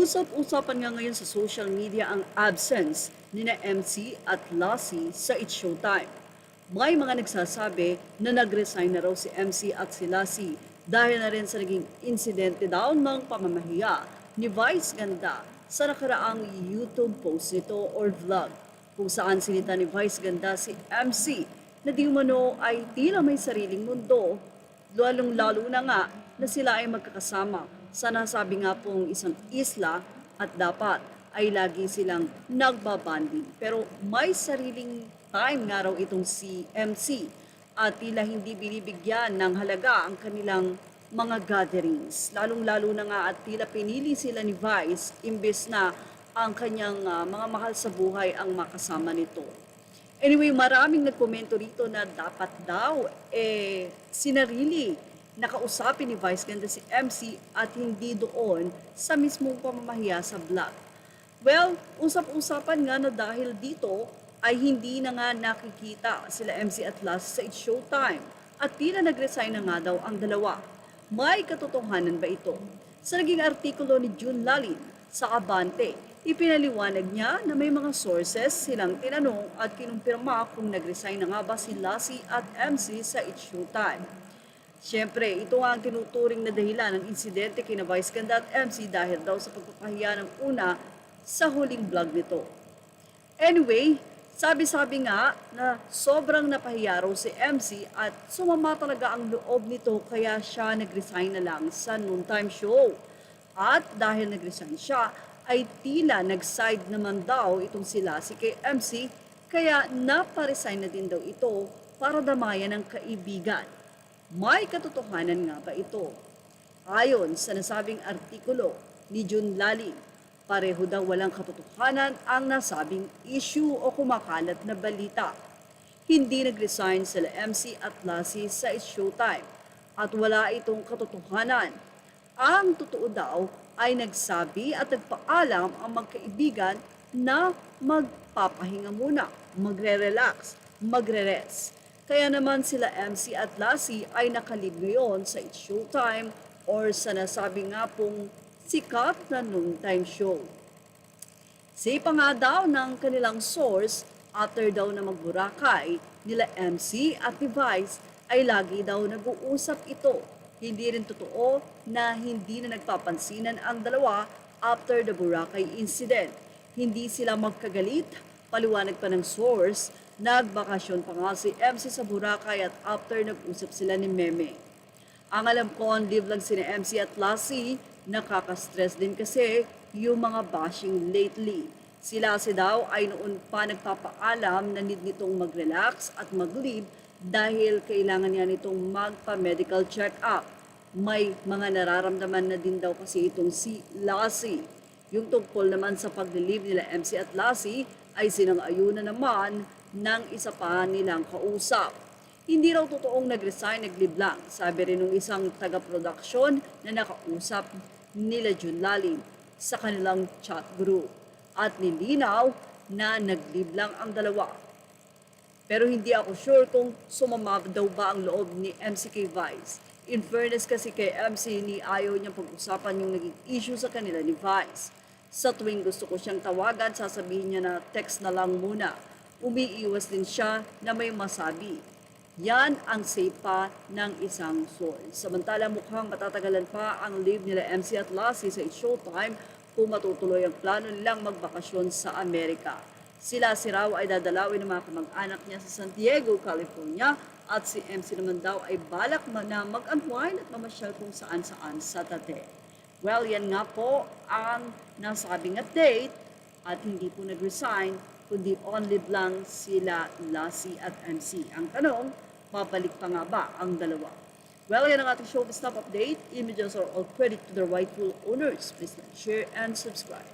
Usap-usapan nga ngayon sa social media ang absence ni na MC at Lassie sa It's Showtime. May mga nagsasabi na nag-resign na raw si MC at si Lassie dahil na rin sa naging insidente daw ng pamamahiya ni Vice Ganda sa nakaraang YouTube post nito or vlog kung saan sinita ni Vice Ganda si MC na di umano ay tila may sariling mundo, lalong-lalo na nga na sila ay magkakasama sa nasabi nga pong isang isla at dapat ay lagi silang nagbabanding. Pero may sariling time nga raw itong si MC at tila hindi binibigyan ng halaga ang kanilang mga gatherings. Lalong-lalo na nga at tila pinili sila ni Vice imbes na ang kanyang mga mahal sa buhay ang makasama nito. Anyway, maraming nagkomento rito na dapat daw sinarili nakausapin ni Vice Ganda si MC at hindi doon sa mismong pamamahiya sa vlog. Well, usap-usapan nga na dahil dito ay hindi na nga nakikita sila MC at Lassie sa It's Showtime at tila nag-resign na nga daw ang dalawa. May katotohanan ba ito? Sa naging artikulo ni June Lalin sa Abante, ipinaliwanag niya na may mga sources silang tinanong at kinumpirma kung nag-resign na nga ba si Lassie at MC sa It's Showtime. Siyempre, ito nga ang tinuturing na dahilan ng insidente kina Vice Ganda at MC dahil daw sa pagpapahiya ng una sa huling vlog nito. Anyway, sabi-sabi nga na sobrang napahiya raw si MC at sumama talaga ang loob nito kaya siya nag-resign na lang sa noontime show. At dahil nag-resign siya, ay tila nag-side naman daw itong sila si kay MC kaya naparesign na din daw ito para damayan ng kaibigan. May katotohanan nga ba ito? Ayon sa nasabing artikulo ni June Lalin, pareho daw walang katotohanan ang nasabing issue o kumakalat na balita. Hindi nag-resign sila MC at Lassie sa It's Showtime at wala itong katotohanan. Ang totoo daw ay nagsabi at nagpaalam ang magkaibigan na magpapahinga muna, magre-relax, magre-rest. Kaya naman sila MC at Lassie ay nakalib ngayon sa It's Showtime or sa nasabi nga pong sikat na noontime show. Say pa nga daw ng kanilang source, after daw na magburakay nila MC at ni Vice ay lagi daw nag-uusap ito. Hindi rin totoo na hindi na nagpapansinan ang dalawa after the Boracay incident. Hindi sila magkagalit, paliwanag pa ng source. Nagbakasyon pa nga si MC sa Boracay at after nag-usap sila ni Meme. Ang alam ko, ang live lang si MC at Lassie, nakaka-stress din kasi yung mga bashing lately. Sila daw ay noon pa nagpapaalam na need nitong mag-relax at mag-leave dahil kailangan niya nitong magpa-medical check-up. May mga nararamdaman na din daw kasi itong si Lassie. Yung tungkol naman sa pag-leave nila MC at Lassie ay sinang-ayunan naman ng isa pa nilang kausap. Hindi raw totoong nag-resign, nag-leave lang. Sabi rin ng isang taga-production na nakausap nila June Lalin sa kanilang chat group. At nilinaw na nag-leave lang ang dalawa. Pero hindi ako sure kung sumama daw ba ang loob ni MC kay Vice. In fairness kasi kay MC, ni ayaw niyang pag-usapan yung naging issue sa kanila ni Vice. Sa tuwing gusto ko siyang tawagan, sasabihin niya na text na lang muna. Umiiwas din siya na may masabi. Yan ang say pa ng isang source. Samantala mukhang matatagalan pa ang leave nila MC at Lassie sa It's Showtime kung matutuloy ang plano nilang magbakasyon sa Amerika. Sila si Raw ay dadalawin ng mga kamag-anak niya sa San Diego, California at si MC naman daw ay balak na mag-unwind at mamasyal kung saan-saan sa Tate. Well, yan nga po ang nasabing update at hindi po nag-resign kundi on-leave lang sila Lassie at MC. Ang tanong, mabalik pa nga ba ang dalawa? Well, yan ang ating showbiz top update. Images are all credit to the rightful owners. Please like, share, and subscribe.